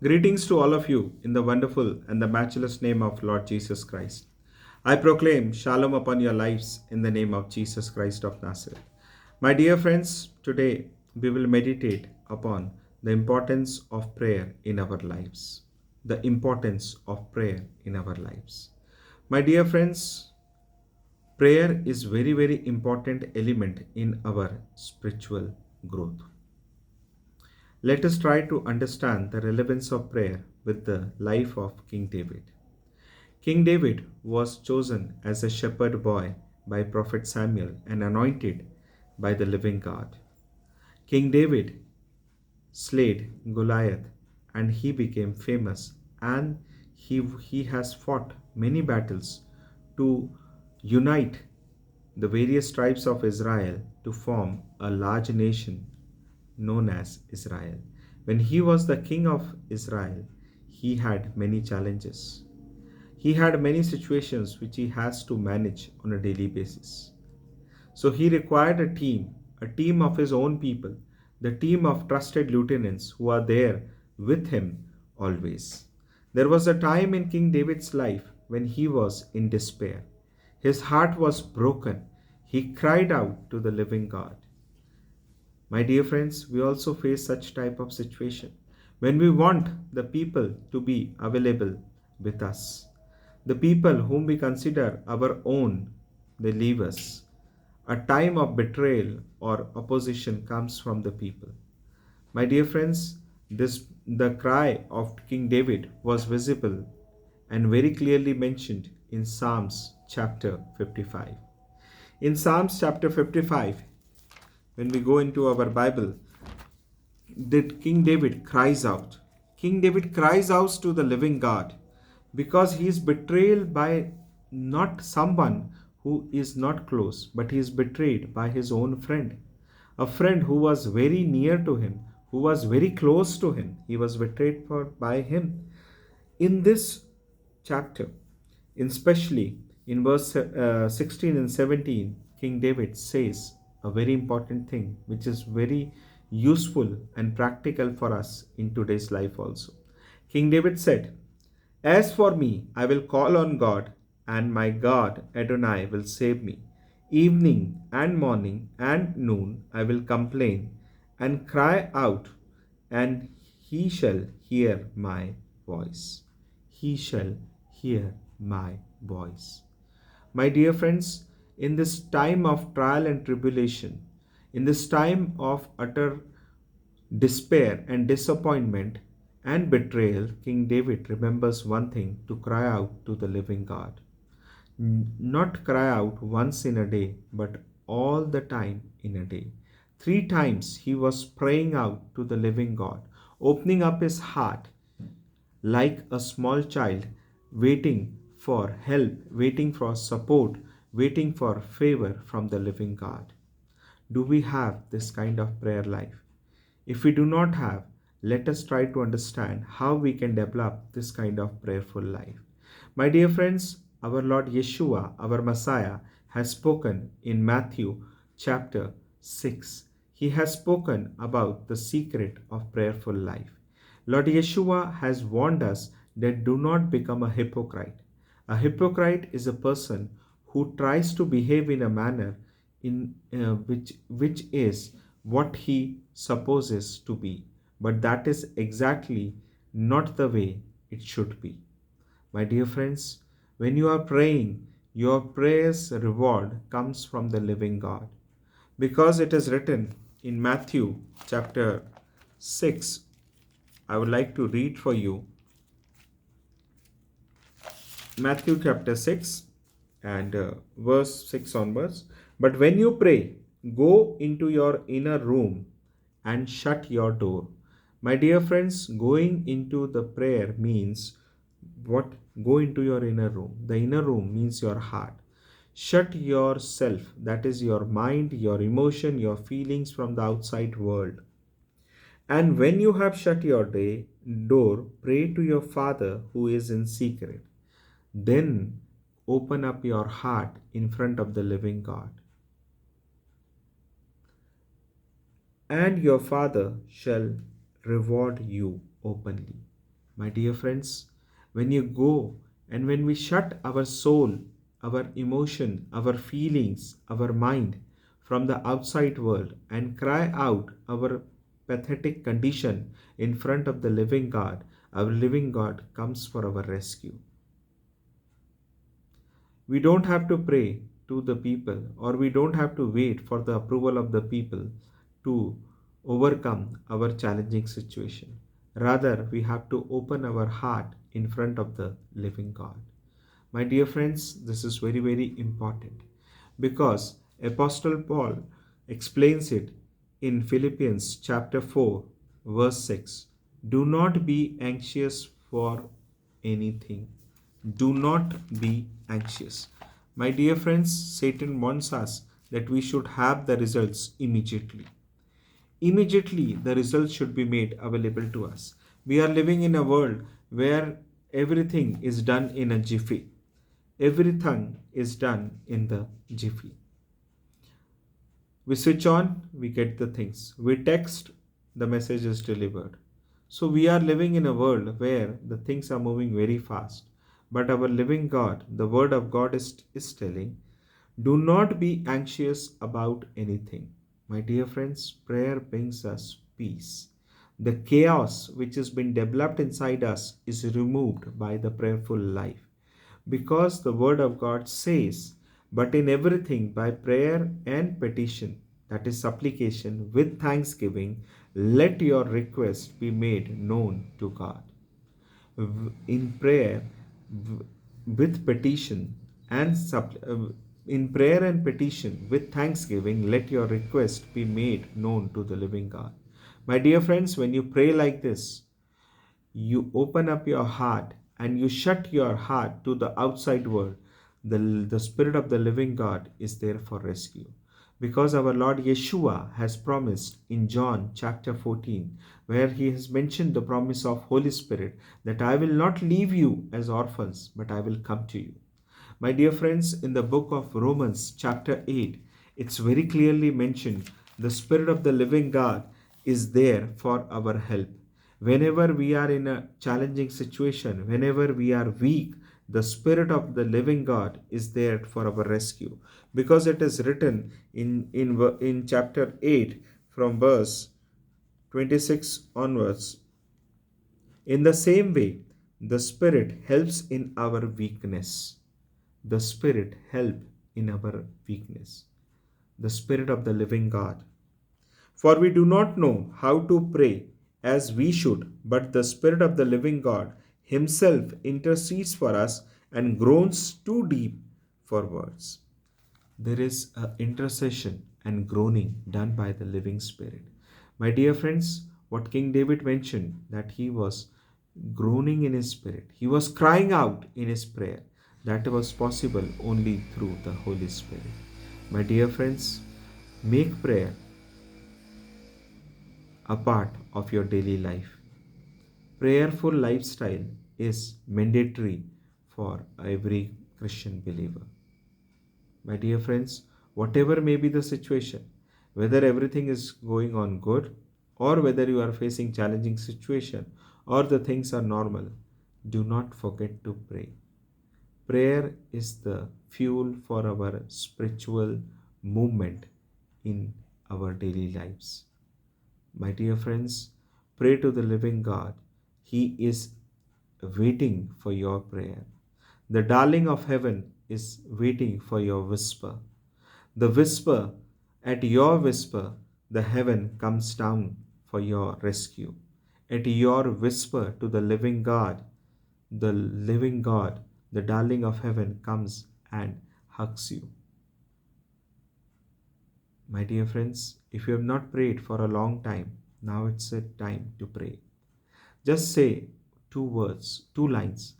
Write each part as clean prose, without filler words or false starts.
Greetings to all of you in the wonderful and the matchless name of Lord Jesus Christ. I proclaim shalom upon your lives in the name of Jesus Christ of Nazareth. My dear friends, today we will meditate upon the importance of prayer in our lives. The importance of prayer in our lives. My dear friends, prayer is very important element in our spiritual growth. Let us try to understand the relevance of prayer with the life of King David. King David was chosen as a shepherd boy by Prophet Samuel and anointed by the living God. King David slayed Goliath and he became famous, and he has fought many battles to unite the various tribes of Israel to form a large nation known as Israel. When he was the king of Israel, he had many challenges. He had many situations which he has to manage on a daily basis. So he required a team of his own people, the team of trusted lieutenants who are there with him always. There was a time in King David's life when he was in despair. His heart was broken. He cried out to the living God. My dear friends, we also face such type of situation when we want the people to be available with us. The people whom we consider our own, they leave us. A time of betrayal or opposition comes from the people. My dear friends, this the cry of King David was visible and very clearly mentioned in Psalms chapter 55. In Psalms chapter 55, when we go into our Bible, that King David cries out. King David cries out to the living God because he is betrayed by not someone who is not close, but he is betrayed by his own friend. A friend who was very near to him, who was very close to him. He was betrayed by him. In this chapter, especially in verse 16 and 17, King David says a very important thing which is very useful and practical for us in today's life also. King David said, "As for me, I will call on God, and my God Adonai will save me. Evening and morning and noon I will complain and cry out, and he shall hear my voice. He shall hear my voice." My dear friends, in this time of trial and tribulation, in this time of utter despair and disappointment and betrayal, King David remembers one thing: to cry out to the living God. Not cry out once in a day, but all the time in a day. Three times he was praying out to the living God, opening up his heart like a small child, waiting for help, waiting for support, waiting for favor from the living God. Do we have this kind of prayer life? If we do not have, let us try to understand how we can develop this kind of prayerful life. My dear friends, our Lord Yeshua, our Messiah, has spoken in Matthew chapter 6. He has spoken about the secret of prayerful life. Lord Yeshua has warned us that do not become a hypocrite. A hypocrite is a person who tries to behave in a manner which is what he supposes to be, but that is exactly not the way it should be. My dear friends, when you are praying, your prayer's reward comes from the living God, because it is written in Matthew chapter 6. I would like to read for you Matthew chapter 6 and verse 6 onwards. "But when you pray, go into your inner room and shut your door." My dear friends, going into the prayer means what? Go into your inner room. The inner room means your heart. Shut yourself, that is your mind, your emotion, your feelings from the outside world. And when you have shut your door, pray to your Father who is in secret. Then open up your heart in front of the living God, and your Father shall reward you openly. My dear friends, when you go and when we shut our soul, our emotion, our feelings, our mind from the outside world and cry out our pathetic condition in front of the living God, our living God comes for our rescue. We don't have to pray to the people, or we don't have to wait for the approval of the people to overcome our challenging situation. Rather, we have to open our heart in front of the living God. My dear friends, this is very, very important because Apostle Paul explains it in Philippians chapter 4, verse 6. Do not be anxious for anything. Do not be anxious. My dear friends, Satan wants us that we should have the results immediately. Immediately, the results should be made available to us. We are living in a world where everything is done in a jiffy. Everything is done in the jiffy. We switch on, we get the things. We text, the message is delivered. So we are living in a world where the things are moving very fast. But our living God, the Word of God is telling, do not be anxious about anything. My dear friends, prayer brings us peace. The chaos which has been developed inside us is removed by the prayerful life. Because the Word of God says, but in everything by prayer and petition, that is supplication with thanksgiving, let your request be made known to God. In prayer, with petition and in prayer and petition with thanksgiving, let your request be made known to the living God. My dear friends, when you pray like this, you open up your heart and you shut your heart to the outside world. The Spirit of the living God is there for rescue. Because our Lord Yeshua has promised in John chapter 14, where he has mentioned the promise of Holy Spirit, that I will not leave you as orphans, but I will come to you. My dear friends, in the book of Romans chapter 8, it's very clearly mentioned the Spirit of the living God is there for our help. Whenever we are in a challenging situation, whenever we are weak, the Spirit of the living God is there for our rescue. Because it is written in chapter 8 from verse 26 onwards. In the same way, the Spirit helps in our weakness. The Spirit help in our weakness. The Spirit of the living God. For we do not know how to pray as we should, but the Spirit of the living God Himself intercedes for us and groans too deep for words. There is an intercession and groaning done by the living Spirit. My dear friends, what King David mentioned, that he was groaning in his spirit, he was crying out in his prayer. That was possible only through the Holy Spirit. My dear friends, make prayer a part of your daily life. Prayerful lifestyle is mandatory for every Christian believer. My dear friends, whatever may be the situation, whether everything is going on good or whether you are facing challenging situation or the things are normal, do not forget to pray. Prayer is the fuel for our spiritual movement in our daily lives. My dear friends, pray to the living God. He is waiting for your prayer. The darling of heaven is waiting for your whisper. The whisper, at your whisper, the heaven comes down for your rescue. At your whisper to the living God, the darling of heaven comes and hugs you. My dear friends, if you have not prayed for a long time, now it's a time to pray. Just say two words, two lines.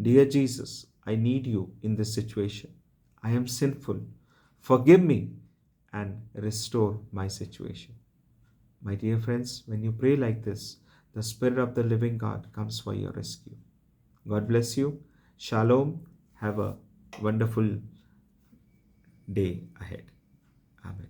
Dear Jesus, I need you in this situation. I am sinful. Forgive me and restore my situation. My dear friends, when you pray like this, the Spirit of the living God comes for your rescue. God bless you. Shalom. Have a wonderful day ahead. Amen.